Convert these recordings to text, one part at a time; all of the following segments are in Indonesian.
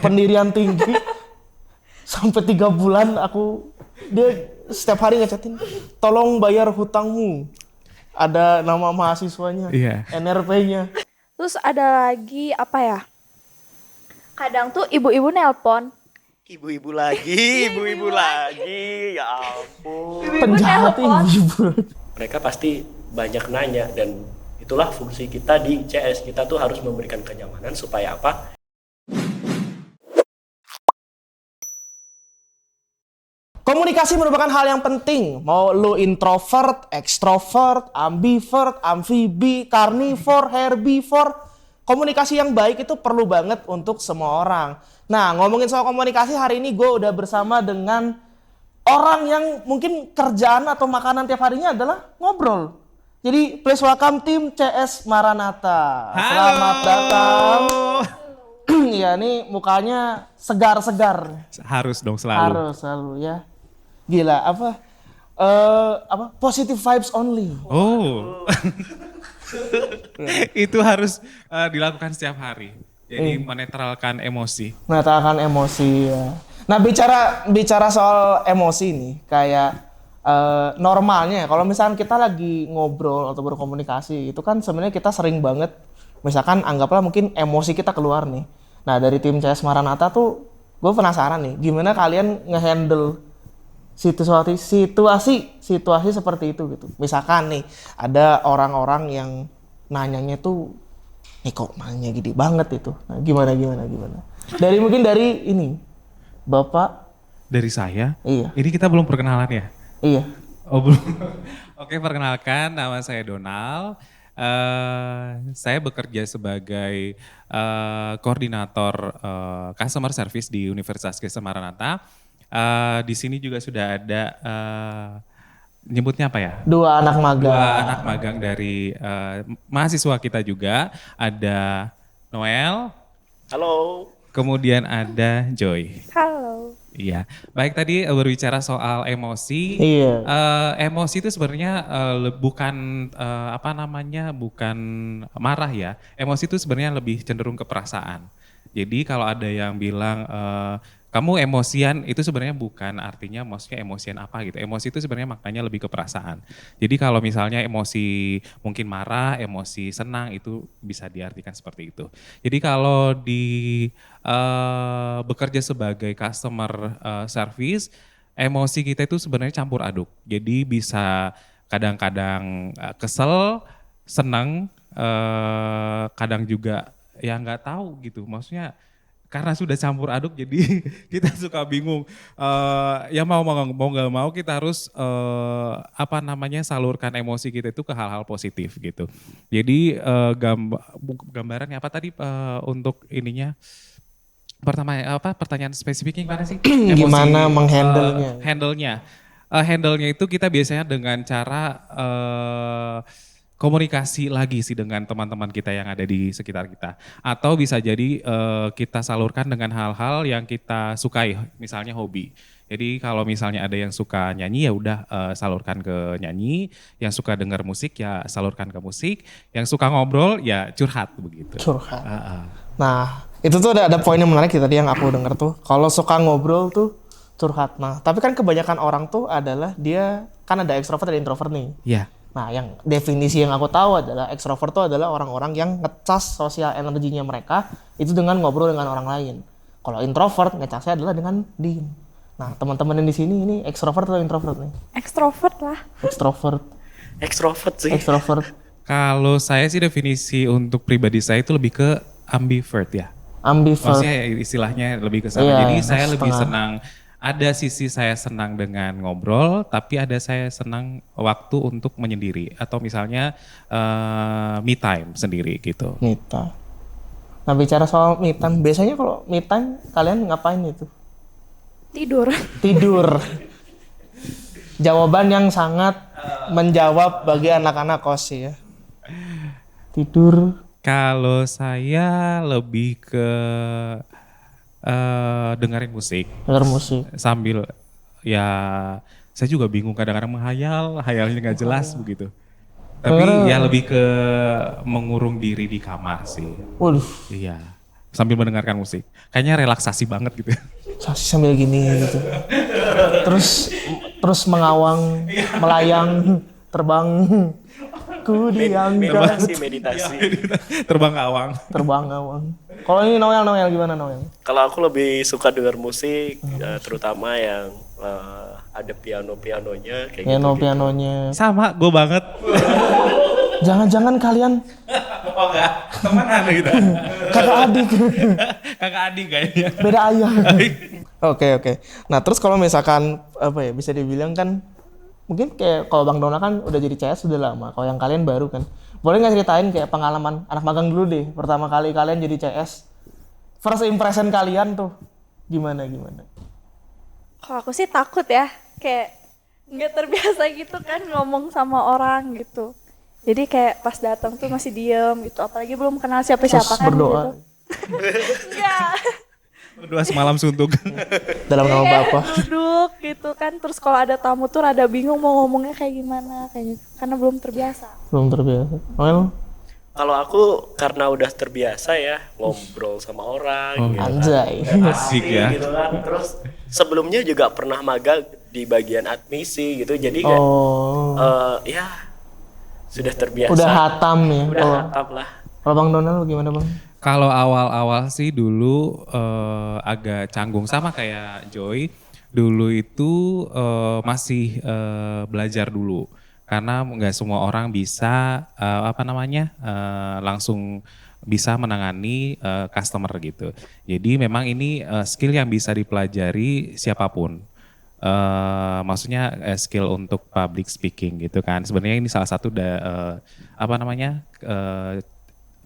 pendirian tinggi. Sampai 3 bulan dia setiap hari ngechatin, tolong bayar hutangmu. Ada nama mahasiswanya, NRP-nya. Terus ada lagi apa ya? Kadang tuh ibu-ibu nelpon. Ibu-ibu lagi, ibu-ibu lagi, ya ampun. Penjahat ibu-ibu. Mereka pasti banyak nanya dan itulah fungsi kita di CS. Kita tuh harus memberikan kenyamanan supaya apa? Komunikasi merupakan hal yang penting. Mau lu introvert, extrovert, ambivert, amfibi, carnivore, herbivore. Komunikasi yang baik itu perlu banget untuk semua orang. Nah, ngomongin soal komunikasi, hari ini gue udah bersama dengan orang yang mungkin kerjaan atau makanan tiap harinya adalah ngobrol. Jadi, please welcome tim CS Maranatha. Halo. Selamat datang. Ya, ini mukanya segar-segar. Harus dong selalu. Harus selalu ya. Gila, apa positive vibes only. Oh. Itu harus dilakukan setiap hari. Jadi menetralkan emosi. Menetralkan emosi ya. Nah, bicara soal emosi nih, kayak normalnya kalau misalkan kita lagi ngobrol atau berkomunikasi, itu kan sebenarnya kita sering banget misalkan anggaplah mungkin emosi kita keluar nih. Nah, dari tim CS Maranatha tuh gue penasaran nih, gimana kalian ngehandle situasi seperti itu gitu. Misalkan nih ada orang-orang yang nanyanya tuh, nih kok nanya gede banget itu. Nah, gimana? Mungkin dari ini, Bapak. Dari saya? Iya. Ini kita belum perkenalan ya? Iya. Oh belum. Oke, perkenalkan, nama saya Donald. Saya bekerja sebagai koordinator customer service di Universitas Kristen Maranatha. Di sini juga sudah ada nyebutnya apa ya? 2 anak magang. 2 anak magang dari mahasiswa kita juga. Ada Noel. Halo. Kemudian ada Joy. Halo. Iya, baik, tadi berbicara soal emosi. Iya. Emosi itu sebenarnya bukan bukan marah ya. Emosi itu sebenarnya lebih cenderung ke perasaan. Jadi kalau ada yang bilang kamu emosian, itu sebenarnya bukan artinya maksudnya emosian apa gitu. Emosi itu sebenarnya maknanya lebih ke perasaan. Jadi kalau misalnya emosi mungkin marah, emosi senang, itu bisa diartikan seperti itu. Jadi kalau bekerja sebagai customer service, emosi kita itu sebenarnya campur aduk. Jadi bisa kadang-kadang kesel, senang, kadang juga ya nggak tahu gitu. Maksudnya karena sudah campur aduk jadi kita suka bingung. Ya mau nggak mau kita harus salurkan emosi kita itu ke hal-hal positif gitu. Jadi gambarannya apa tadi untuk ininya? Pertama pertanyaan spesifiknya gimana sih? Gimana menghandle-nya? Handle-nya itu kita biasanya dengan cara komunikasi lagi sih dengan teman-teman kita yang ada di sekitar kita. Atau bisa jadi kita salurkan dengan hal-hal yang kita sukai, misalnya hobi. Jadi kalau misalnya ada yang suka nyanyi ya udah salurkan ke nyanyi, yang suka dengar musik ya salurkan ke musik, yang suka ngobrol ya curhat begitu. Curhat. Nah, itu tuh ada poin yang menarik tadi yang aku dengar tuh. Kalau suka ngobrol tuh curhat. Nah, tapi kan kebanyakan orang tuh adalah dia kan ada ekstrovert dan introvert nih. Iya. Nah, yang definisi yang aku tahu adalah ekstrovert itu adalah orang-orang yang ngecas sosial energinya mereka itu dengan ngobrol dengan orang lain. Kalau introvert ngecasnya adalah dengan diem. Nah, teman-teman yang di sini ini ekstrovert atau introvert nih? Ekstrovert lah. Ekstrovert. Ekstrovert sih. Ekstrovert. Kalau saya sih definisi untuk pribadi saya itu lebih ke ambivert ya. Ambivert. Maksudnya istilahnya lebih ke sana. Iya, Jadi saya lebih setengah. senang, ada sisi saya senang dengan ngobrol, tapi ada saya senang waktu untuk menyendiri. Atau misalnya me time sendiri gitu. Me time. Nah, bicara soal me time, biasanya kalau me time kalian ngapain itu? Tidur. Tidur. Jawaban yang sangat menjawab bagi anak-anak kos ya. Tidur. Kalau saya lebih ke dengerin musik. Denger musik. Sambil ya saya juga bingung kadang-kadang hayalnya nggak jelas begitu. Tapi ya lebih ke mengurung diri di kamar sih. Waduh. Iya. sambil mendengarkan musik. Kayaknya relaksasi banget gitu. Sambil gini gitu. Terus mengawang, melayang, terbang. Ku dianggap Meditasi. Terbang ke awang. terbang awang. Kalau ini Noel gimana Noel? Kalau aku lebih suka dengar musik, terutama yang ada pianonya kayak gitu. Pianonya. Sama, gue banget. Jangan-jangan kalian Oh enggak, temenan gitu. kakak adik, Kakak adik kayaknya. beda ayah. Oke. Nah terus kalau misalkan apa ya bisa dibilang kan mungkin kayak kalau Bang Dona kan udah jadi CS sudah lama. Kalau yang kalian baru kan, boleh nggak ceritain kayak pengalaman anak magang dulu deh. Pertama kali kalian jadi CS, first impression kalian tuh gimana? Kalau aku sih takut ya, kayak nggak terbiasa gitu kan ngomong sama orang gitu. Jadi kayak pas datang tuh masih diem gitu, apalagi belum kenal siapa-siapa Terus kan berdoa gitu. Enggak. Berdua semalam suntuk. dalam nama Kayak Bapa. duduk gitu kan, terus kalau ada tamu tuh rada bingung mau ngomongnya kayak gimana kayak gitu. Karena belum terbiasa. Belum terbiasa. Noel, Kalau aku karena udah terbiasa ya ngobrol sama orang gitu. anjay. Asik ya. Gitu kan. Terus sebelumnya juga pernah magang di bagian admisi gitu. Jadi kayak Oh, ya sudah terbiasa. udah hatam ya. Udah hatam lah. Kalau Bang Donald gimana Bang? Kalau awal-awal sih dulu agak canggung sama kayak Joy. Dulu itu masih belajar dulu. Karena nggak semua orang bisa langsung bisa menangani customer gitu. Jadi memang ini skill yang bisa dipelajari siapapun. Maksudnya skill untuk public speaking gitu kan. Sebenarnya ini salah satu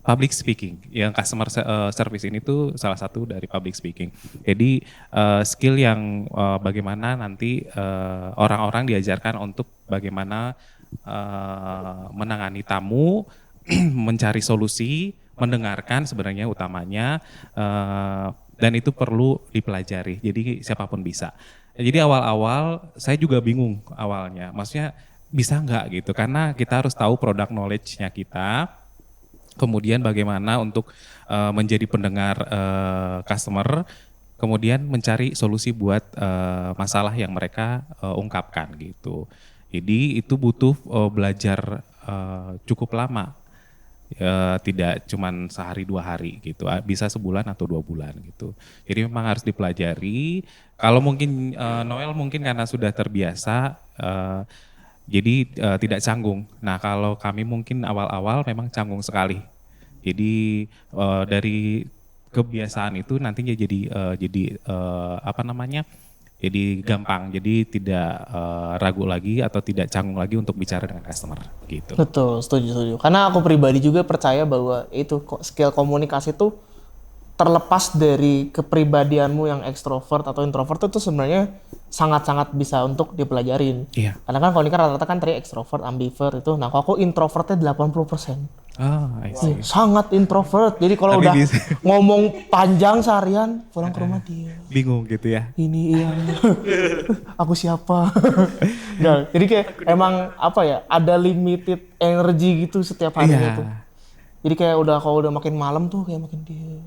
public speaking yang customer service ini tuh salah satu dari public speaking. Jadi skill yang bagaimana nanti orang-orang diajarkan untuk bagaimana menangani tamu, mencari solusi, mendengarkan sebenarnya utamanya dan itu perlu dipelajari. Jadi siapapun bisa. Jadi awal-awal saya juga bingung awalnya. Maksudnya bisa nggak gitu? Karena kita harus tahu product knowledge-nya kita. Kemudian bagaimana untuk menjadi pendengar customer, kemudian mencari solusi buat masalah yang mereka ungkapkan gitu. Jadi itu butuh belajar cukup lama, tidak cuman sehari 2 hari gitu, bisa sebulan atau 2 bulan gitu. Jadi memang harus dipelajari. Kalau mungkin Noel mungkin karena sudah terbiasa, jadi tidak canggung. Nah kalau kami mungkin awal-awal memang canggung sekali. Jadi dari kebiasaan itu nantinya jadi gampang. Jadi tidak ragu lagi atau tidak canggung lagi untuk bicara dengan customer gitu. Betul, setuju. Karena aku pribadi juga percaya bahwa itu skill komunikasi tuh terlepas dari kepribadianmu yang ekstrovert atau introvert itu sebenarnya sangat-sangat bisa untuk dipelajarin. Iya. Karena kan kalau ini kan rata-rata kan tadi ekstrovert, ambivert itu. Nah kalau aku introvertnya 80%. I see. Sangat introvert. Jadi kalau Tapi udah bisa. ngomong panjang seharian, pulang ke rumah dia. Bingung gitu ya. Ini iya. Aku siapa? Nggak, jadi kayak emang apa ya, ada limited energy gitu setiap harinya tuh. Jadi kayak kalau udah makin malam tuh kayak makin dia.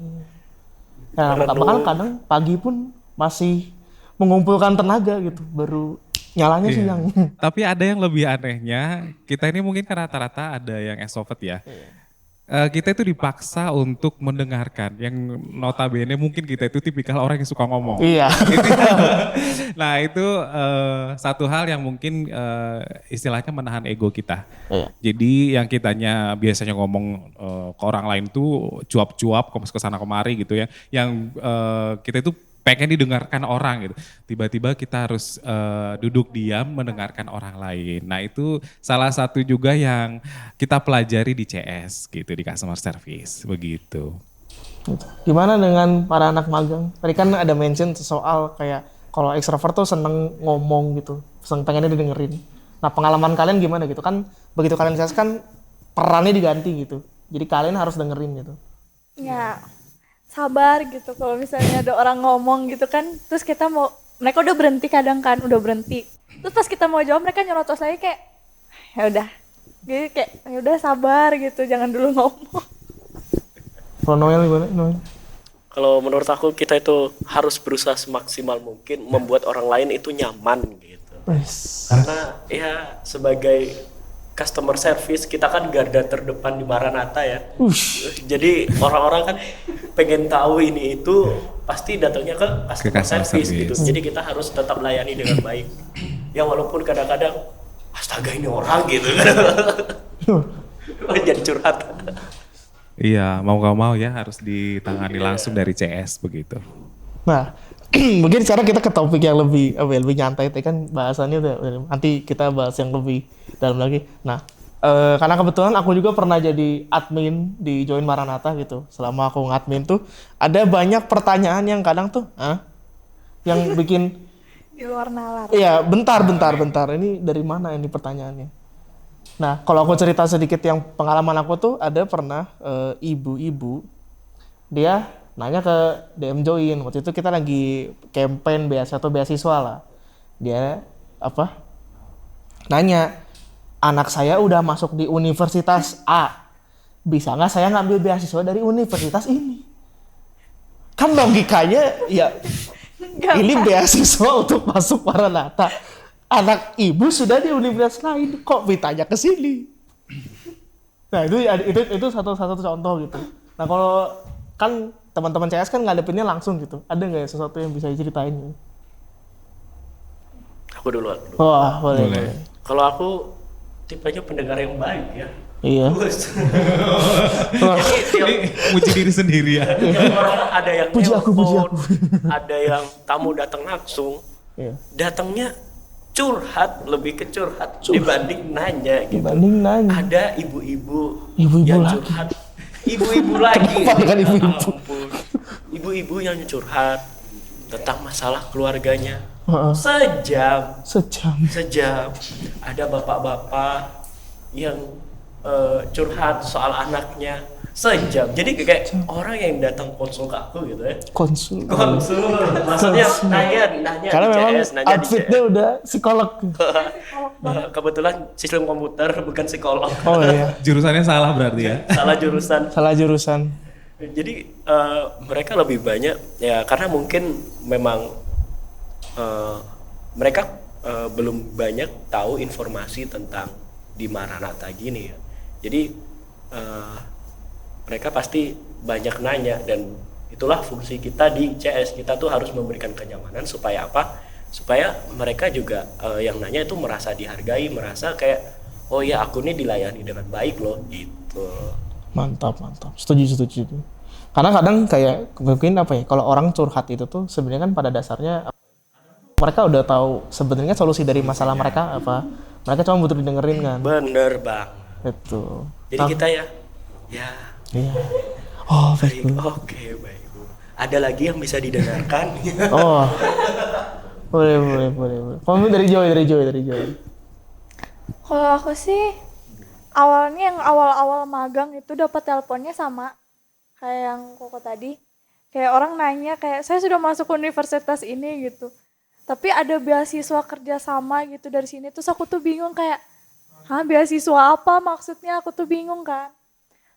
Nah, bahkan kadang pagi pun masih mengumpulkan tenaga gitu, baru nyalanya siang. Tapi ada yang lebih anehnya, kita ini mungkin kan rata-rata ada yang extrovert ya. Kita itu dipaksa untuk mendengarkan, yang notabene mungkin kita itu tipikal orang yang suka ngomong. Iya. Nah itu satu hal yang mungkin istilahnya menahan ego kita. Iya. Jadi yang kitanya biasanya ngomong ke orang lain tuh cuap-cuap ke sana kemari gitu ya. Yang kita itu pengen didengarkan orang gitu. Tiba-tiba kita harus duduk diam mendengarkan orang lain. Nah itu salah satu juga yang kita pelajari di CS gitu, di customer service begitu. Gitu. Gimana dengan para anak magang? Tadi kan ada mention soal kayak kalau extrovert tuh seneng ngomong gitu, pengennya didengerin. Nah pengalaman kalian gimana gitu kan? Begitu kalian CS kan perannya diganti gitu. Jadi kalian harus dengerin gitu. Ya sabar gitu kalau misalnya ada orang ngomong gitu kan, terus mereka udah berhenti kadang kan, udah berhenti. Terus pas kita mau jawab mereka nyerocos lagi kayak ya udah. Jadi kayak ya udah sabar gitu, jangan dulu ngomong. Kalau Noel gimana? Noel? Kalau menurut aku kita itu harus berusaha semaksimal mungkin membuat orang lain itu nyaman gitu. Karena ya sebagai customer service kita kan garda terdepan di Maranatha ya. Jadi orang-orang kan pengen tahu ini itu pasti datangnya ke customer customer service service. gitu. Jadi kita harus tetap layani dengan baik. Ya walaupun kadang-kadang astaga ini orang gitu kan. Jadi curhat. Iya, mau gak mau ya harus ditangani langsung dari CS begitu. Nah, mungkin sekarang kita ke topik yang lebih lebih nyantai, kan bahasannya udah nanti kita bahas yang lebih dalam lagi. Nah, karena kebetulan aku juga pernah jadi admin di Join Maranatha gitu. Selama aku ngadmin tuh ada banyak pertanyaan yang kadang tuh, yang bikin Di luar nalar. iya, bentar. Ini dari mana ini pertanyaannya? Nah, kalau aku cerita sedikit yang pengalaman aku tuh ada pernah ibu-ibu dia nanya ke DM Join. Waktu itu kita lagi campaign beasiswa lah. Dia nanya, anak saya udah masuk di universitas A. Bisa nggak saya ngambil beasiswa dari universitas ini? Kan logikanya ya ini beasiswa untuk masuk Maranatha. Anak ibu sudah di universitas lain, kok ditanya ke sini? Nah itu satu contoh gitu. Nah kalau kan teman-teman CS kan ngadepinnya langsung gitu. Ada nggak ya sesuatu yang bisa diceritain? Aku dulu. Wah boleh. Kalau aku tipenya pendengar yang baik ya. Iya. Jadi Muji diri sendiri ya. tiap orang ada yang Puji aku. ada yang tamu datang langsung. Iya. Datangnya curhat, lebih ke curhat dibanding nanya gitu. Dibanding nanya. Ada ibu-ibu Ibu-ibu yang lagi. curhat. Ibu-ibu lagi. Kenapa dengan Ya ibu-ibu? ampun. Ibu-ibu yang curhat tentang masalah keluarganya. Heeh. Sejam. Sejam. Ada bapak-bapak yang curhat soal anaknya sejam. Jadi kayak orang yang datang konsul ke aku gitu ya. Konsul. Maksudnya nanya Karena di memang CS, nanya di outfitnya CS. udah psikolog. Kebetulan sistem komputer bukan psikolog. Oh iya. Jurusannya salah berarti ya. Salah jurusan. Salah jurusan. Jadi mereka lebih banyak ya karena mungkin memang mereka belum banyak tahu informasi tentang di Maranatha gini ya. Jadi mereka pasti banyak nanya dan itulah fungsi kita di CS. Kita tuh harus memberikan kenyamanan supaya apa? Supaya mereka juga yang nanya itu merasa dihargai, merasa kayak oh ya aku nih dilayani dengan baik loh gitu. Mantap. Setuju. Karena kadang kayak mungkin kalau orang curhat itu tuh sebenarnya kan pada dasarnya mereka udah tahu sebenarnya solusi dari masalah mereka apa. Mereka cuma butuh didengerin kan. Bener bang. Itu. Jadi kita ya Iya. Oh, baik. baik. Oke baik Bu. Ada lagi yang bisa didengarkan? Oh. Boleh. Kamu dari Joy. Kalau aku sih awalnya yang awal-awal magang itu dapat teleponnya sama kayak yang Koko tadi. Kayak orang nanya kayak saya sudah masuk universitas ini gitu. Tapi ada beasiswa kerja sama gitu dari sini. Terus aku tuh bingung kayak, beasiswa apa maksudnya? Aku tuh bingung kan.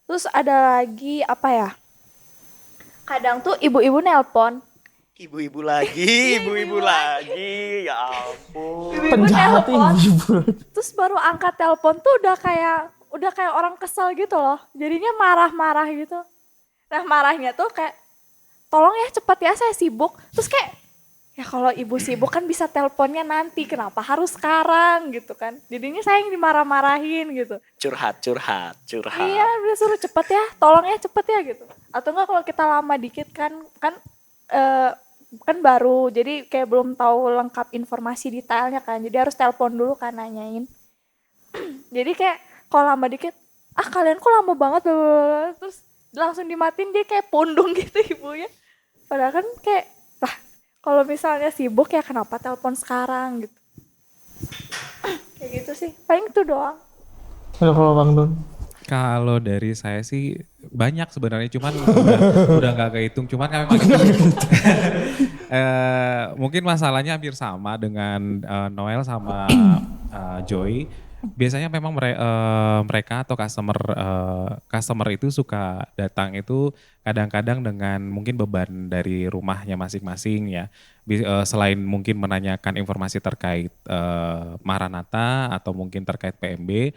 Terus ada lagi kadang tuh ibu-ibu nelpon. Ibu-ibu lagi. Ya ampun. Ibu-ibu Penjahat nelpon. ibu. Terus baru angkat telepon tuh udah kayak orang kesel gitu loh. Jadinya marah-marah gitu. Nah marahnya tuh kayak, tolong ya cepet ya saya sibuk. Terus kayak, ya kalau ibu sibuk kan bisa teleponnya nanti, kenapa harus sekarang gitu kan. Jadinya saya yang dimarah-marahin gitu. Curhat. Iya udah suruh cepet ya, tolong ya cepet ya gitu. Atau enggak kalau kita lama dikit kan baru, jadi kayak belum tahu lengkap informasi detailnya kan. Jadi harus telepon dulu kan nanyain. Jadi kayak kalau lama dikit, kalian kok lama banget loh. Terus langsung dimatiin, dia kayak pundung gitu ibunya. Padahal kan kayak, kalau misalnya sibuk ya kenapa telepon sekarang gitu. Kayak gitu sih, paling itu doang. Kalau Bang Don. Kalau dari saya sih banyak sebenarnya, cuman udah nggak kehitung. Cuman kan memang mungkin masalahnya hampir sama dengan Noel sama Joy. Biasanya memang mereka atau customer itu suka datang itu kadang-kadang dengan mungkin beban dari rumahnya masing-masing ya. Selain mungkin menanyakan informasi terkait Maranatha atau mungkin terkait PMB,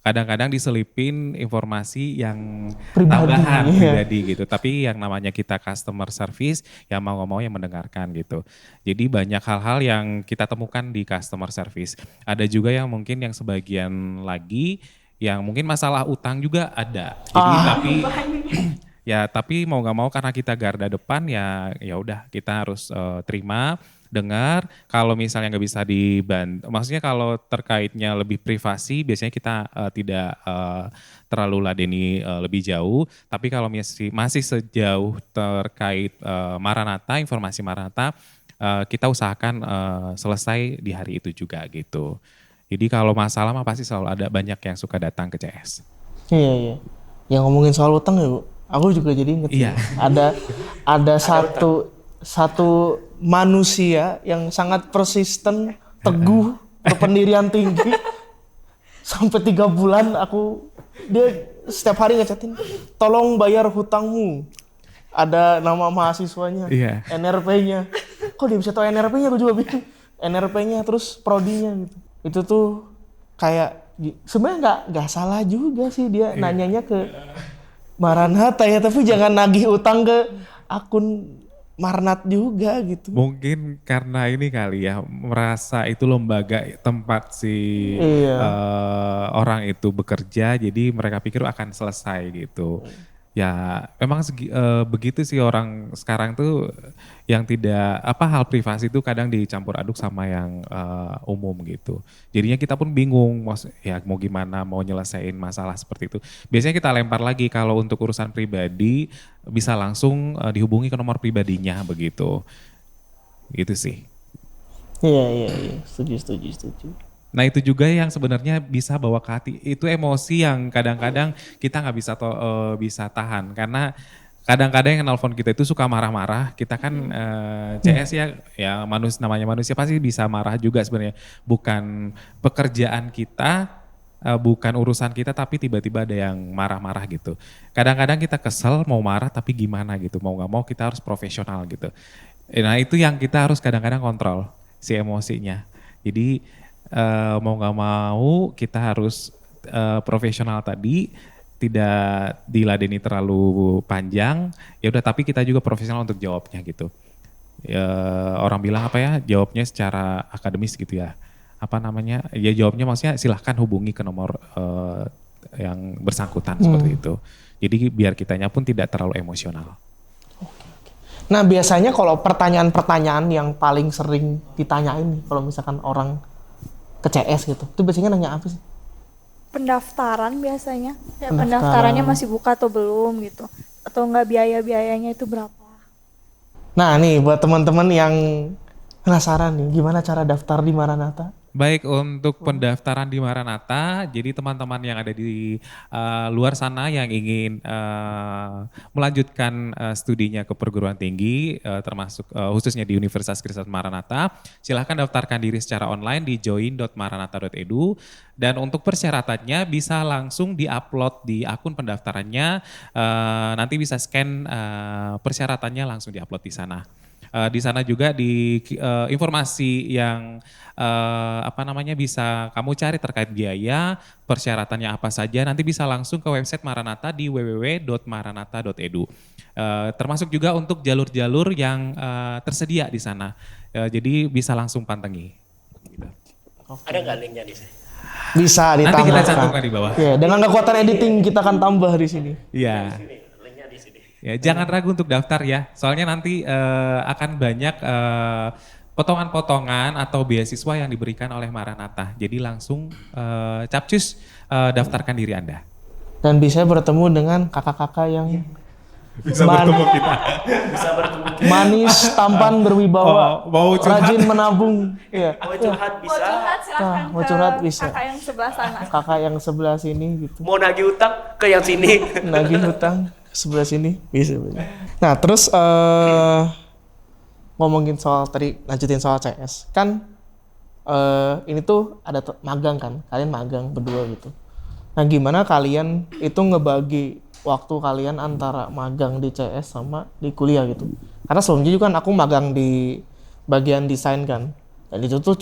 kadang-kadang diselipin informasi yang Pribadi, tambahan iya. pribadi gitu. Tapi yang namanya kita customer service ya mau nggak mau yang mendengarkan gitu. Jadi banyak hal-hal yang kita temukan di customer service. Ada juga yang mungkin yang sebagian lagi yang mungkin masalah utang juga ada. Jadi tapi ya tapi mau nggak mau karena kita garda depan ya udah kita harus terima, dengar. Kalau misalnya nggak bisa dibantu, maksudnya kalau terkaitnya lebih privasi biasanya kita tidak terlalu ladeni lebih jauh. Tapi kalau masih sejauh terkait Maranatha, informasi Maranatha, kita usahakan selesai di hari itu juga gitu. Jadi kalau masalah mah pasti selalu ada banyak yang suka datang ke CS. Iya, iya. Yang ngomongin soal utang ya, Bu. Aku juga jadi inget. Iya. Ada satu manusia yang sangat persisten, teguh, berpendirian tinggi. Sampai 3 bulan dia setiap hari ngechatin, tolong bayar hutangmu. Ada nama mahasiswanya, Iya. NRP-nya. Kok dia bisa tahu NRP-nya? Aku juga bingung. NRP-nya terus prodinya gitu. Itu tuh kayak sebenarnya nggak salah juga sih dia nanyanya ke Maranatha ya, tapi jangan nagih utang ke akun Marnat juga gitu. Mungkin karena ini kali ya merasa itu lembaga tempat si Iya. orang itu bekerja, jadi mereka pikir akan selesai gitu. Ya memang begitu sih orang sekarang tuh yang tidak hal privasi itu kadang dicampur aduk sama yang umum gitu. Jadinya kita pun bingung mau gimana mau nyelesain masalah seperti itu. Biasanya kita lempar lagi kalau untuk urusan pribadi bisa langsung dihubungi ke nomor pribadinya begitu. Gitu sih. Iya. Setuju. Nah itu juga yang sebenarnya bisa bawa ke hati. Itu emosi yang kadang-kadang kita nggak bisa tahan. Karena kadang-kadang yang nelpon kita itu suka marah-marah. Kita kan CS ya namanya manusia pasti bisa marah juga sebenarnya. Bukan pekerjaan kita, bukan urusan kita, tapi tiba-tiba ada yang marah-marah gitu. Kadang-kadang kita kesel mau marah tapi gimana gitu. Mau nggak mau kita harus profesional gitu. Nah itu yang kita harus kadang-kadang kontrol si emosinya. Jadi mau nggak mau kita harus profesional tadi, tidak diladeni terlalu panjang. Ya udah tapi kita juga profesional untuk jawabnya gitu. Orang bilang jawabnya secara akademis gitu ya. Ya jawabnya maksudnya silahkan hubungi ke nomor yang bersangkutan seperti itu. Jadi biar kitanya pun tidak terlalu emosional. Nah biasanya kalau pertanyaan-pertanyaan yang paling sering ditanyain nih, kalau misalkan orang ke CS gitu, itu biasanya nanya apa sih? Pendaftaran biasanya. Ya, Pendaftaran. pendaftarannya masih buka atau belum gitu. Atau enggak biaya-biayanya itu berapa. Nah nih buat teman-teman yang penasaran nih, gimana cara daftar di Maranatha? Baik untuk pendaftaran di Maranatha, jadi teman-teman yang ada di luar sana yang ingin melanjutkan studinya ke perguruan tinggi, termasuk khususnya di Universitas Kristen Maranatha, silahkan daftarkan diri secara online di join.maranatha.edu dan untuk persyaratannya bisa langsung diupload di akun pendaftarannya, nanti bisa scan persyaratannya langsung diupload di sana. Di sana juga di informasi yang bisa kamu cari terkait biaya, persyaratannya apa saja, nanti bisa langsung ke website Maranatha di www.maranatha.edu. Termasuk juga untuk jalur-jalur yang tersedia di sana. Jadi bisa langsung pantengi. Gitu. Ada nggak linknya di sini? Bisa ditambahkan. Nanti kita cantumkan di bawah. Ya, dengan kekuatan editing kita akan tambah di sini. Iya. Linknya di sini. Ya, jangan ragu untuk daftar ya. Soalnya nanti akan banyak potongan-potongan atau beasiswa yang diberikan oleh Maranatha. Jadi langsung capcus daftarkan diri Anda. Dan bisa bertemu dengan kakak-kakak yang Bisa bertemu kita. Bisa bertemu. manis, tampan, berwibawa, mau curhat? rajin menabung. Iya. Mau curhat Mau bisa. curhat silahkan Mau curhat bisa. kakak yang sebelah sana. Kakak yang sebelah sini gitu. Mau nagih utang ke yang sini. Nagih hutang sebelah sini bisa. Nah terus ngomongin soal tadi, lanjutin soal CS kan ini tuh ada magang kan, kalian magang berdua gitu. Nah gimana kalian itu ngebagi waktu kalian antara magang di CS sama di kuliah gitu? Karena sebelumnya juga kan aku magang di bagian desain kan, dan itu tuh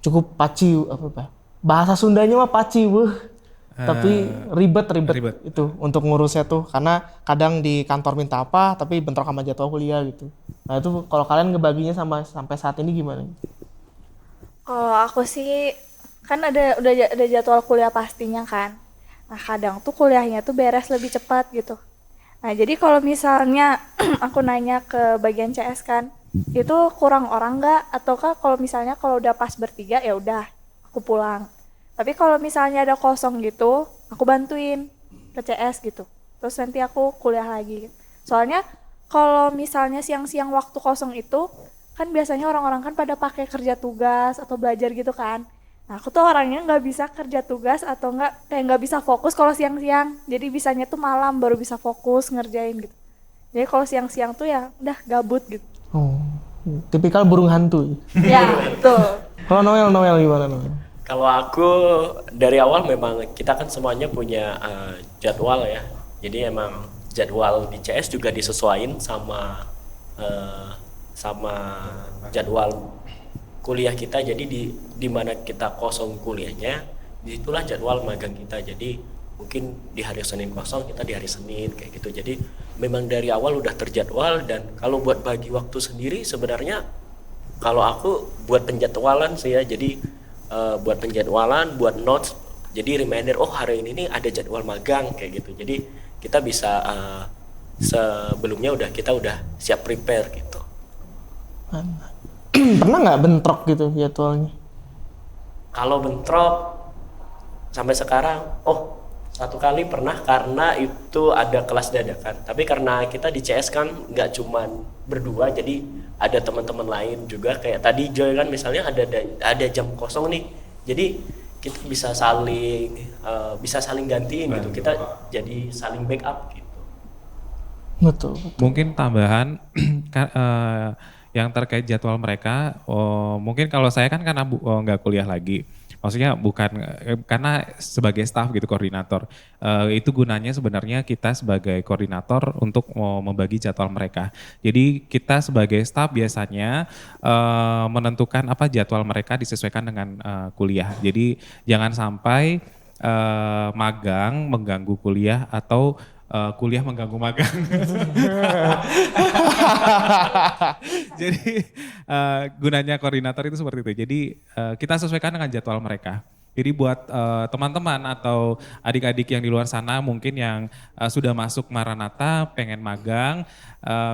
cukup paci apa Pak? Bahasa Sundanya mah paci tapi ribet itu untuk ngurusnya tuh, karena kadang di kantor minta apa tapi bentrok sama jadwal kuliah gitu. Nah itu kalau kalian ngebaginya sampai saat ini gimana? Kalau aku sih kan udah jadwal kuliah pastinya kan. Nah kadang tuh kuliahnya tuh beres lebih cepat gitu. Nah jadi kalau misalnya aku nanya ke bagian CS kan, itu kurang orang nggak? Ataukah kalau misalnya kalau udah pas bertiga ya udah aku pulang. Tapi kalau misalnya ada kosong gitu, aku bantuin ke CS gitu. Terus nanti aku kuliah lagi. Soalnya kalau misalnya siang-siang waktu kosong itu, kan biasanya orang-orang kan pada pakai kerja tugas atau belajar gitu kan. Nah aku tuh orangnya nggak bisa kerja tugas atau nggak bisa fokus kalau siang-siang. Jadi bisanya tuh malam baru bisa fokus ngerjain gitu. Jadi kalau siang-siang tuh ya udah gabut gitu. Oh, tipikal burung hantu. Ya betul. Kalau Noel gimana Noel? Kalau aku dari awal memang kita kan semuanya punya jadwal ya. Jadi emang jadwal di CS juga disesuaikan sama jadwal kuliah kita. Jadi di mana kita kosong kuliahnya, disitulah jadwal magang kita. Jadi mungkin di hari Senin kosong, kita di hari Senin kayak gitu. Jadi memang dari awal udah terjadwal. Dan kalau buat bagi waktu sendiri sebenarnya kalau aku buat penjadwalan sih ya. Jadi buat penjadwalan, buat notes, jadi reminder hari ini nih ada jadwal magang kayak gitu. Jadi kita bisa sebelumnya kita udah siap prepare gitu. Pernah nggak bentrok gitu jadwalnya? Kalau bentrok sampai sekarang, satu kali pernah karena itu ada kelas dadakan. Tapi karena kita di CS kan nggak cuman berdua, jadi ada teman-teman lain juga. Kayak tadi Joy kan misalnya ada jam kosong nih, jadi kita bisa saling gantiin gitu. Kita jadi saling backup gitu. Betul. Mungkin tambahan yang terkait jadwal mereka, mungkin kalau saya kan karena nggak kuliah lagi. Maksudnya bukan karena sebagai staff gitu, koordinator. Itu gunanya sebenarnya kita sebagai koordinator untuk membagi jadwal mereka. Jadi kita sebagai staff biasanya menentukan apa jadwal mereka disesuaikan dengan kuliah. Jadi jangan sampai magang mengganggu kuliah atau kuliah mengganggu magang. Jadi gunanya koordinator itu seperti itu. Jadi kita sesuaikan dengan jadwal mereka. Jadi buat teman-teman atau adik-adik yang di luar sana mungkin yang sudah masuk Maranatha pengen magang,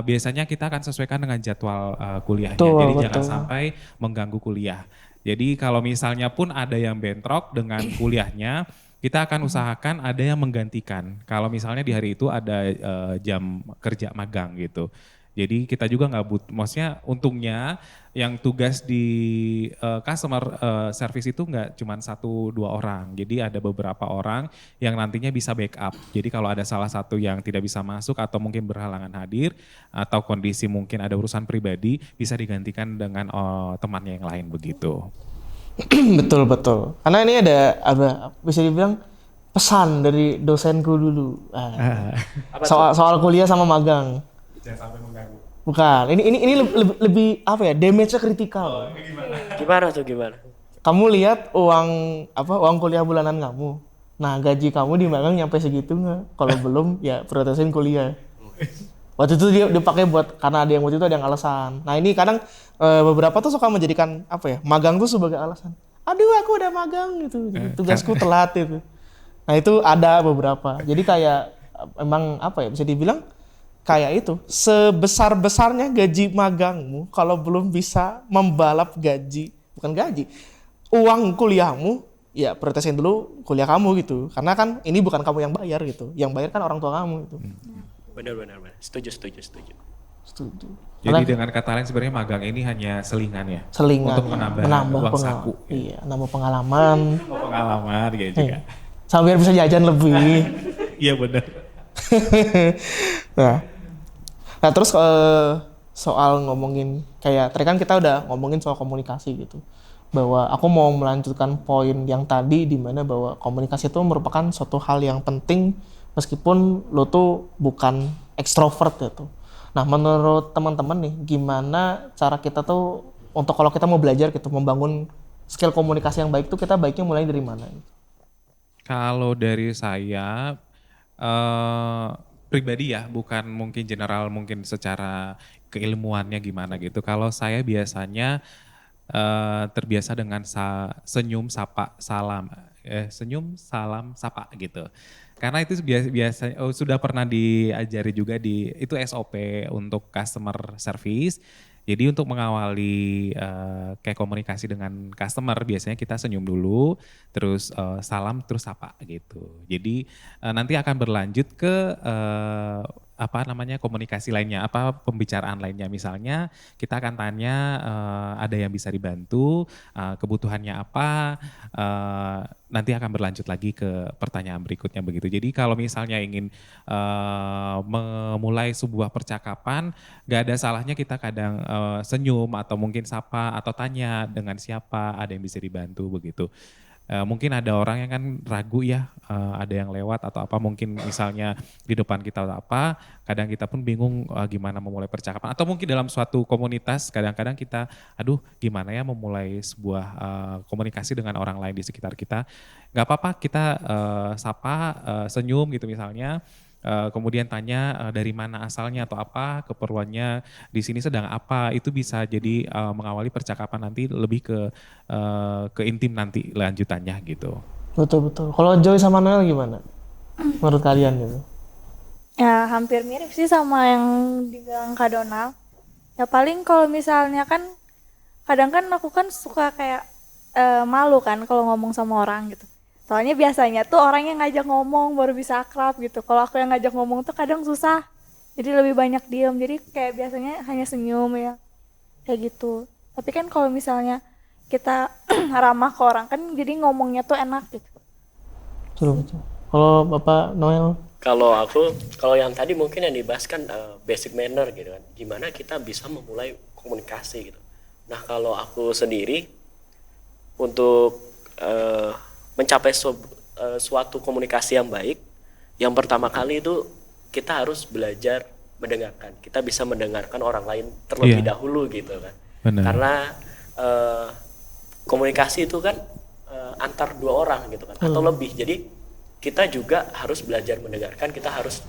biasanya kita akan sesuaikan dengan jadwal kuliahnya. Jadi jangan sampai mengganggu kuliah. Jadi kalau misalnya pun ada yang bentrok dengan kuliahnya, kita akan usahakan ada yang menggantikan. Kalau misalnya di hari itu ada jam kerja magang gitu. Jadi kita juga maksudnya untungnya yang tugas di customer service itu nggak cuma 1-2 orang. Jadi ada beberapa orang yang nantinya bisa backup. Jadi kalau ada salah satu yang tidak bisa masuk atau mungkin berhalangan hadir atau kondisi mungkin ada urusan pribadi, bisa digantikan dengan temannya yang lain begitu. Betul. Karena ini ada bisa dibilang pesan dari dosenku dulu. Soal kuliah sama magang. Jangan sampai mengganggu. Bukan. Ini lebih apa ya? Damage-nya kritikal. Gimana? Kamu lihat uang kuliah bulanan kamu. Nah, gaji kamu di magang nyampe segitu nggak? Kalau belum ya prioritasin kuliah. Waktu itu dia pakai buat karena ada yang waktu itu ada yang alasan. Nah ini kadang beberapa tuh suka menjadikan magang tuh sebagai alasan. Aduh aku udah magang gitu, tugasku telat itu. Nah itu ada beberapa. Jadi kayak emang bisa dibilang kayak itu sebesar-besarnya gaji magangmu kalau belum bisa membalap uang kuliahmu, ya prioritasin dulu kuliah kamu gitu. Karena kan ini bukan kamu yang bayar gitu, yang bayar kan orang tua kamu gitu. Benar. Setuju. Jadi dengan kata lain sebenarnya magang ini hanya selingan ya? Selingan. Untuk menambah uang saku. Iya, nambah pengalaman. Pengalaman gitu juga. Sampai bisa jajan lebih. Iya benar. Nah terus soal ngomongin kayak tadi kan kita udah ngomongin soal komunikasi gitu. bahwa aku mau melanjutkan poin yang tadi di mana bahwa komunikasi itu merupakan suatu hal yang penting meskipun lo tuh bukan ekstrovert gitu. Nah, menurut teman-teman nih, gimana cara kita tuh untuk kalau kita mau belajar gitu, membangun skill komunikasi yang baik tuh kita baiknya mulai dari mana? Kalau dari saya pribadi ya, bukan mungkin general, mungkin secara keilmuannya gimana gitu. Kalau saya biasanya terbiasa dengan senyum, sapa, salam, senyum, salam, sapa gitu. Karena itu biasa sudah pernah diajari juga itu SOP untuk customer service. Jadi untuk mengawali kayak komunikasi dengan customer biasanya kita senyum dulu, terus salam, terus sapa gitu. Jadi nanti akan berlanjut ke apa namanya komunikasi lainnya, apa pembicaraan lainnya. Misalnya kita akan tanya ada yang bisa dibantu, kebutuhannya apa, nanti akan berlanjut lagi ke pertanyaan berikutnya begitu. Jadi kalau misalnya ingin memulai sebuah percakapan, gak ada salahnya kita kadang senyum atau mungkin sapa atau tanya dengan siapa, ada yang bisa dibantu begitu. Mungkin ada orang yang kan ragu ya, ada yang lewat atau apa, mungkin misalnya di depan kita atau apa, kadang kita pun bingung gimana memulai percakapan. Atau mungkin dalam suatu komunitas kadang-kadang kita, aduh gimana ya memulai sebuah komunikasi dengan orang lain di sekitar kita. Gak apa-apa kita sapa, senyum gitu misalnya. Kemudian tanya dari mana asalnya atau apa keperluannya di sini sedang apa, itu bisa jadi mengawali percakapan nanti lebih ke intim nanti lanjutannya gitu. Betul. Kalau Joy sama Noel gimana? Menurut kalian gitu? Ya hampir mirip sih sama yang dibilang Kak Donald. Ya paling kalau misalnya kan kadang kan aku kan suka kayak malu kan kalau ngomong sama orang gitu. Soalnya biasanya tuh orang yang ngajak ngomong baru bisa akrab gitu. Kalau aku yang ngajak ngomong tuh kadang susah. Jadi lebih banyak diem. Jadi kayak biasanya hanya senyum ya. Kayak gitu. Tapi kan kalau misalnya kita ramah ke orang kan jadi ngomongnya tuh enak gitu. Betul. Kalau Bapak Noel? Kalau yang tadi mungkin yang dibahas kan basic manner gitu kan. Gimana kita bisa memulai komunikasi gitu. Nah kalau aku sendiri untuk mencapai suatu komunikasi yang baik, yang pertama kali itu kita harus belajar mendengarkan. Kita bisa mendengarkan orang lain terlebih dahulu gitu kan. Benar. Karena komunikasi itu kan antar dua orang gitu kan, atau lebih. Jadi kita juga harus belajar mendengarkan. Kita harus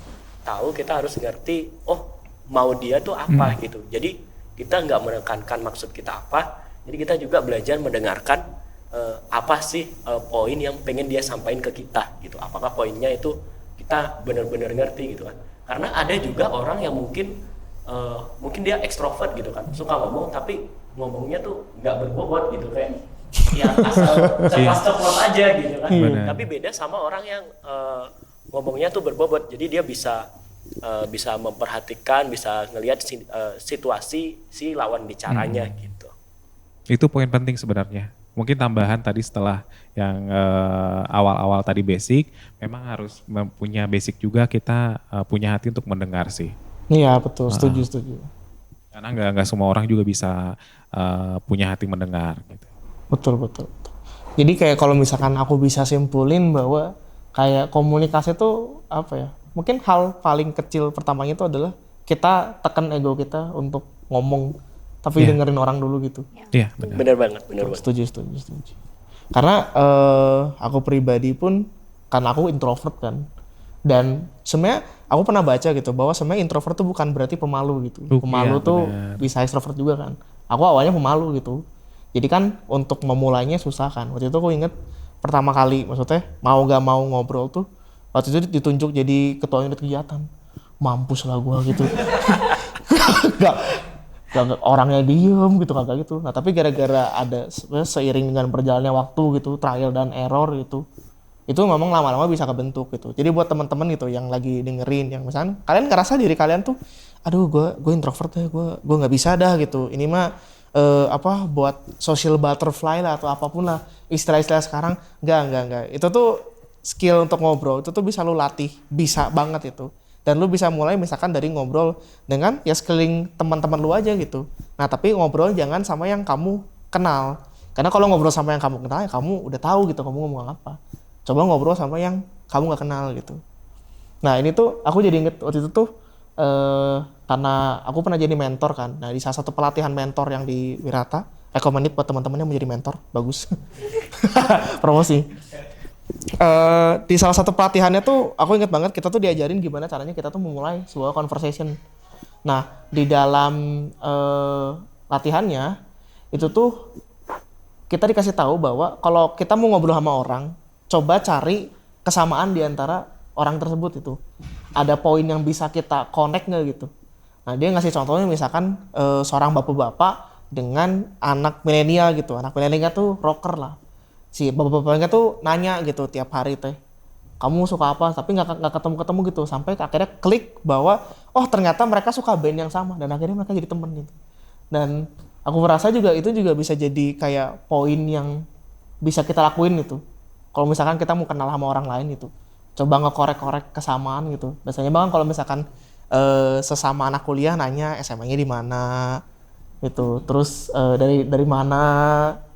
tahu, kita harus ngerti. Oh mau dia tuh apa gitu. Jadi kita nggak menekankan maksud kita apa. Jadi kita juga belajar mendengarkan. Apa sih poin yang pengen dia sampaikan ke kita gitu, apakah poinnya itu kita benar-benar ngerti gitu kan. Karena ada juga orang yang mungkin dia ekstrovert gitu kan, suka ngomong tapi ngomongnya tuh nggak berbobot gitu, kayak ya asal ceplos aja gitu kan. Tapi beda sama orang yang ngomongnya tuh berbobot, jadi dia bisa memperhatikan, bisa ngelihat situasi si lawan bicaranya gitu. Itu poin penting sebenarnya. Mungkin tambahan tadi setelah yang awal-awal tadi basic, memang harus punya basic juga kita punya hati untuk mendengar sih. Iya betul, setuju. Karena nggak semua orang juga bisa punya hati mendengar. Gitu. Betul. Jadi kayak kalau misalkan aku bisa simpulin bahwa kayak komunikasi itu apa ya? Mungkin hal paling kecil pertamanya itu adalah kita tekan ego kita untuk ngomong. Tapi dengerin orang dulu gitu. Iya, benar. Benar banget. Setuju. Karena aku pribadi pun, karena aku introvert kan. Dan sebenarnya aku pernah baca gitu bahwa sebenarnya introvert tuh bukan berarti pemalu gitu. Pemalu tuh bisa extrovert juga kan. Aku awalnya pemalu gitu. Jadi kan untuk memulainya susah kan. Waktu itu aku inget pertama kali, maksudnya mau gak mau ngobrol tuh, waktu itu ditunjuk jadi ketua unit kegiatan. Mampus lah gua gitu. Gak orangnya diem gitu, kagak gitu. Nah tapi gara-gara ada seiring dengan berjalannya waktu gitu, trial dan error gitu, itu memang lama-lama bisa kebentuk gitu. Jadi buat teman-teman gitu yang lagi dengerin, yang misalnya kalian ngerasa diri kalian tuh, aduh gue introvert ya, gue nggak bisa dah gitu. Ini mah buat social butterfly lah atau apapun lah istilah-istilah sekarang. Enggak. Itu tuh skill untuk ngobrol, itu tuh bisa lu latih, bisa banget itu. Dan lu bisa mulai misalkan dari ngobrol dengan ya sekeliling teman-teman lu aja gitu. Nah tapi ngobrol jangan sama yang kamu kenal. Karena kalau ngobrol sama yang kamu kenal, ya kamu udah tahu gitu kamu ngomong apa. Coba ngobrol sama yang kamu nggak kenal gitu. Nah ini tuh aku jadi inget waktu itu tuh karena aku pernah jadi mentor kan. Nah di salah satu pelatihan mentor yang di Wirata, recommended buat teman-teman yang mau jadi mentor, bagus. Promosi. Di salah satu pelatihannya tuh aku inget banget kita tuh diajarin gimana caranya kita tuh memulai sebuah conversation. Nah di dalam latihannya itu tuh kita dikasih tahu bahwa kalau kita mau ngobrol sama orang, coba cari kesamaan di antara orang tersebut itu. Ada poin yang bisa kita connect nggak gitu. Nah dia ngasih contohnya misalkan seorang bapak-bapak dengan anak milenial gitu. Anak milenial tuh rocker lah. Si bapak-bapaknya tuh nanya gitu tiap hari teh, kamu suka apa? Tapi nggak ketemu-ketemu gitu. Sampai akhirnya klik bahwa oh ternyata mereka suka band yang sama dan akhirnya mereka jadi temen gitu. Dan aku merasa juga itu juga bisa jadi kayak poin yang bisa kita lakuin gitu. Kalau misalkan kita mau kenal sama orang lain gitu, coba ngekorek-korek kesamaan gitu. Biasanya bang kalau misalkan sesama anak kuliah nanya SMA-nya di mana gitu, terus dari mana,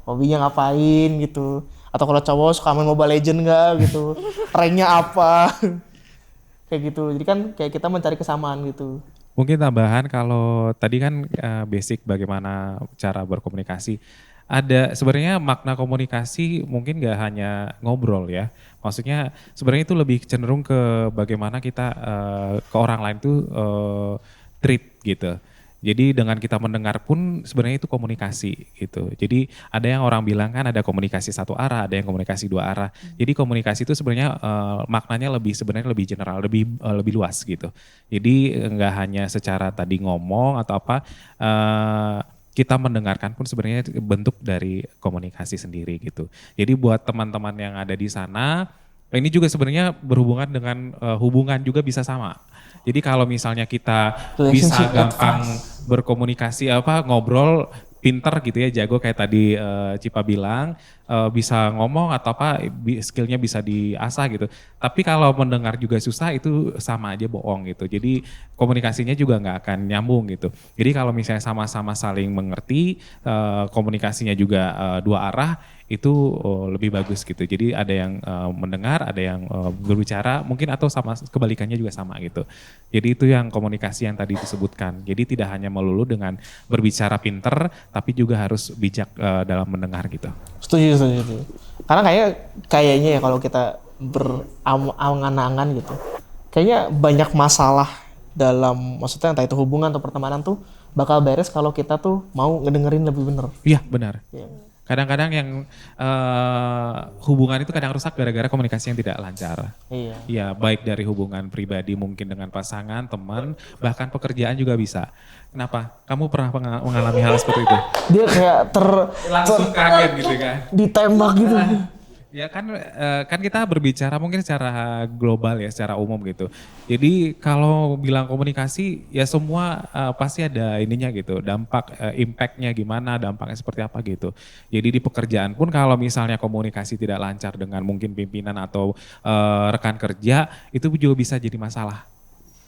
hobinya ngapain gitu. Atau kalau cowok suka main Mobile Legend nggak gitu, ranknya apa, kayak gitu. Jadi kan kayak kita mencari kesamaan gitu. Mungkin tambahan kalau tadi kan basic bagaimana cara berkomunikasi. Ada sebenarnya makna komunikasi mungkin gak hanya ngobrol ya. Maksudnya sebenarnya itu lebih cenderung ke bagaimana kita ke orang lain tuh treat gitu. Jadi dengan kita mendengar pun sebenarnya itu komunikasi gitu. Jadi ada yang orang bilang kan ada komunikasi satu arah, ada yang komunikasi dua arah. Jadi komunikasi itu sebenarnya maknanya sebenarnya lebih general, lebih luas gitu. Jadi nggak hanya secara tadi ngomong atau apa, kita mendengarkan pun sebenarnya bentuk dari komunikasi sendiri gitu. Jadi buat teman-teman yang ada di sana, ini juga sebenarnya berhubungan dengan hubungan juga bisa sama. Jadi kalau misalnya kita bisa Relationship gampang advice. berkomunikasi ngobrol pinter gitu ya, jago kayak tadi Cipa bilang, bisa ngomong atau apa skillnya bisa diasah gitu. Tapi kalau mendengar juga susah itu sama aja bohong gitu. Jadi komunikasinya juga nggak akan nyambung gitu. Jadi kalau misalnya sama-sama saling mengerti, komunikasinya juga dua arah, itu lebih bagus gitu. Jadi ada yang mendengar, ada yang berbicara mungkin atau sama kebalikannya juga sama gitu. Jadi itu yang komunikasi yang tadi disebutkan. Jadi tidak hanya melulu dengan berbicara pinter, tapi juga harus bijak dalam mendengar gitu. Setuju. Karena kayaknya ya kalau kita berangan-angan gitu, kayaknya banyak masalah dalam, maksudnya entah itu hubungan atau pertemanan tuh bakal beres kalau kita tuh mau ngedengerin lebih bener. Iya benar. Iya. Kadang-kadang yang hubungan itu kadang rusak gara-gara komunikasi yang tidak lancar. Iya. Iya, baik dari hubungan pribadi mungkin dengan pasangan, teman, bahkan pekerjaan juga bisa. Kenapa? Kamu pernah mengalami hal seperti itu? Dia kayak Langsung kaget gitu kan? ditembak gitu. Ya kan kita berbicara mungkin secara global ya, secara umum gitu. Jadi kalau bilang komunikasi ya semua pasti ada ininya gitu, dampak impactnya gimana, dampaknya seperti apa gitu. Jadi di pekerjaan pun kalau misalnya komunikasi tidak lancar dengan mungkin pimpinan atau rekan kerja, itu juga bisa jadi masalah.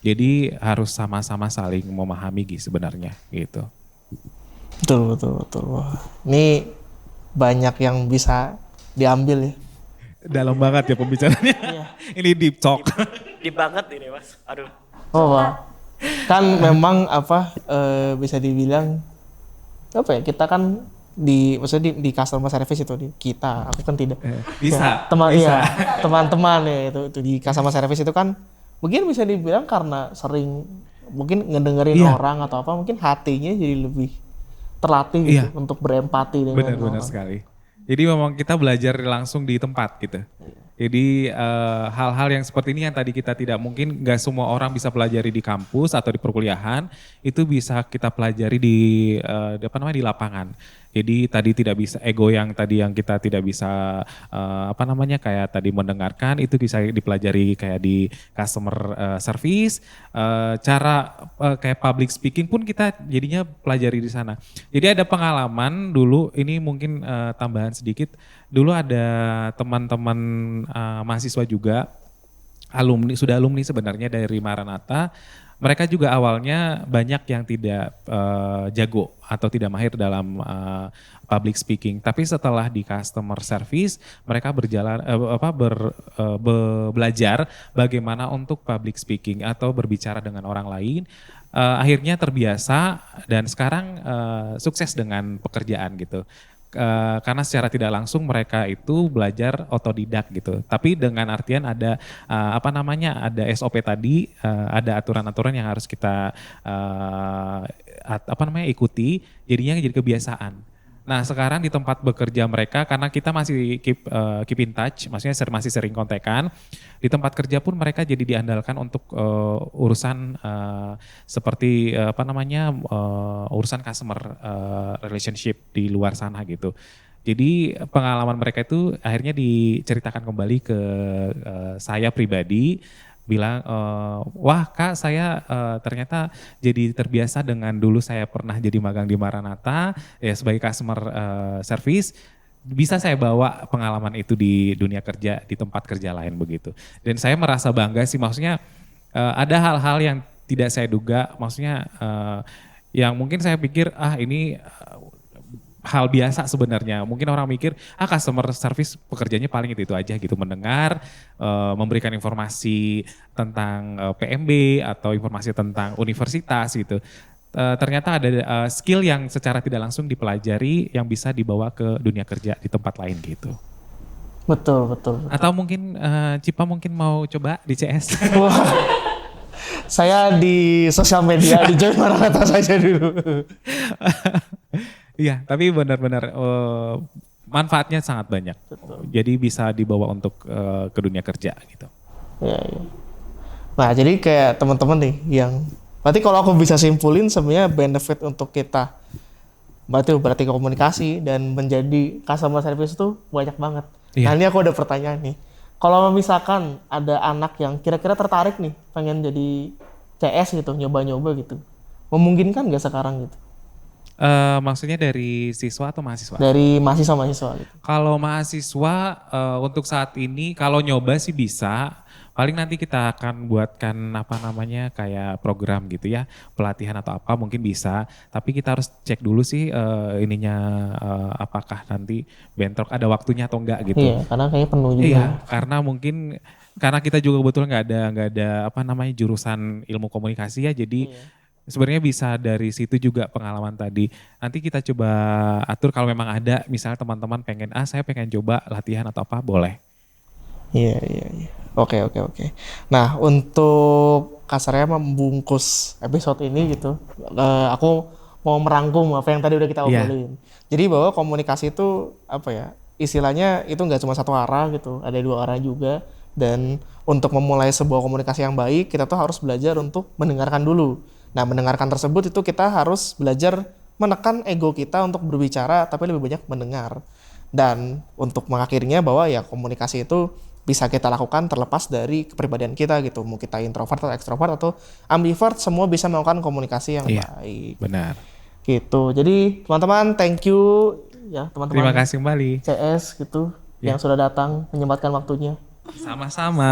Jadi harus sama-sama saling memahami sebenarnya gitu. Betul. Wah, ini banyak yang bisa diambil ya. Dalam banget ya pembicaraannya. Ini deep talk. Di banget ini mas, aduh. Oh, Pak. Kan memang bisa dibilang apa ya, kita kan maksudnya di customer service itu aku kan tidak. Bisa. Teman-teman ya itu di customer service itu kan mungkin bisa dibilang karena sering mungkin ngedengerin orang atau apa, mungkin hatinya jadi lebih terlatih gitu untuk berempati dengan Benar-benar orang. sekali. Jadi memang kita belajar langsung di tempat gitu. Jadi hal-hal yang seperti ini yang tadi kita tidak mungkin nggak semua orang bisa pelajari di kampus atau di perkuliahan, itu bisa kita pelajari di lapangan. Jadi tadi tidak bisa ego yang kita tidak bisa kayak tadi mendengarkan, itu bisa dipelajari kayak di customer service, cara kayak public speaking pun kita jadinya pelajari di sana. Jadi ada pengalaman dulu, ini mungkin tambahan sedikit, dulu ada teman-teman mahasiswa juga, sudah alumni sebenarnya dari Maranatha, mereka juga awalnya banyak yang tidak jago atau tidak mahir dalam public speaking. Tapi setelah di customer service, mereka belajar bagaimana untuk public speaking atau berbicara dengan orang lain. Akhirnya terbiasa dan sekarang sukses dengan pekerjaan gitu. Karena secara tidak langsung mereka itu belajar otodidak gitu. Tapi dengan artian ada ada SOP tadi, ada aturan-aturan yang harus kita ikuti, jadinya jadi kebiasaan. Nah sekarang di tempat bekerja mereka, karena kita masih keep in touch, maksudnya masih sering kontekan, di tempat kerja pun mereka jadi diandalkan untuk urusan seperti urusan customer relationship di luar sana gitu. Jadi pengalaman mereka itu akhirnya diceritakan kembali ke saya pribadi, bilang, wah Kak saya ternyata jadi terbiasa dengan dulu saya pernah jadi magang di Maranatha ya sebagai customer service, bisa saya bawa pengalaman itu di dunia kerja, di tempat kerja lain begitu. Dan saya merasa bangga sih, maksudnya ada hal-hal yang tidak saya duga, maksudnya yang mungkin saya pikir ini hal biasa sebenarnya. Mungkin orang mikir, customer service pekerjaannya paling itu aja gitu, mendengar, memberikan informasi tentang PMB atau informasi tentang universitas gitu. Ternyata ada skill yang secara tidak langsung dipelajari yang bisa dibawa ke dunia kerja di tempat lain gitu. Betul. Atau mungkin Cipa mungkin mau coba di CS. Wah, saya di sosial media di Join Maranatha saja dulu. Iya, tapi benar-benar manfaatnya sangat banyak. Betul. Jadi bisa dibawa untuk ke dunia kerja gitu. Iya. Nah, jadi kayak teman-teman nih yang berarti kalau aku bisa simpulin sebenarnya benefit untuk kita berarti komunikasi dan menjadi customer service itu banyak banget. Iya. Nah, ini aku ada pertanyaan nih. Kalau misalkan ada anak yang kira-kira tertarik nih pengen jadi CS gitu, nyoba-nyoba gitu. Memungkinkan nggak sekarang gitu? Maksudnya dari siswa atau mahasiswa? Dari mahasiswa gitu. Kalau mahasiswa untuk saat ini kalau nyoba sih bisa. Paling nanti kita akan buatkan kayak program gitu ya, pelatihan atau apa mungkin bisa. Tapi kita harus cek dulu sih apakah nanti bentrok ada waktunya atau enggak gitu. Iya, karena kayaknya penuh juga. Iya, karena kita juga kebetulan nggak ada jurusan ilmu komunikasi ya, jadi sebenarnya bisa dari situ juga pengalaman tadi. Nanti kita coba atur kalau memang ada, misalnya teman-teman pengen, saya pengen coba latihan atau apa, boleh. Iya. Oke. Nah, untuk kasarnya membungkus episode ini gitu, aku mau merangkum apa yang tadi udah kita obrolin. Jadi bahwa komunikasi itu istilahnya itu nggak cuma satu arah gitu, ada dua arah juga. Dan untuk memulai sebuah komunikasi yang baik, kita tuh harus belajar untuk mendengarkan dulu. Nah, mendengarkan tersebut itu kita harus belajar menekan ego kita untuk berbicara, tapi lebih banyak mendengar. Dan untuk mengakhirinya bahwa ya komunikasi itu bisa kita lakukan terlepas dari kepribadian kita gitu. Mau kita introvert atau ekstrovert atau ambivert, semua bisa melakukan komunikasi yang baik. Benar. Gitu. Jadi teman-teman, thank you ya teman-teman. Terima kasih kembali. CS gitu yang sudah datang menyempatkan waktunya. Sama-sama.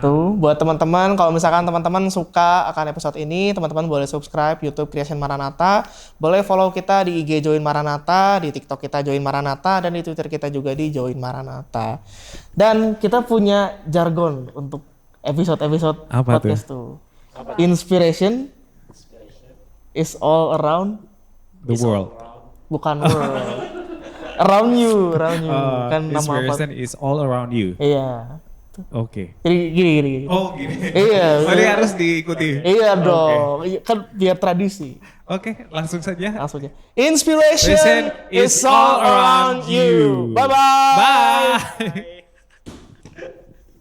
Tuh, buat teman-teman, kalau misalkan teman-teman suka akan episode ini, teman-teman boleh subscribe YouTube Creation Maranatha, boleh follow kita di IG Join Maranatha, di TikTok kita Join Maranatha, dan di Twitter kita juga di Join Maranatha. Dan kita punya jargon untuk episode-episode podcast tuh. Inspiration is all around the world. Bukan world. Around you. Kan nama apa? Inspiration is all around you. Iya. Oke. Jadi gini. Oh gini. Iya. Jadi harus diikuti. Iya dong. Kan biar tradisi. Oke, langsung saja. Inspiration is all around you.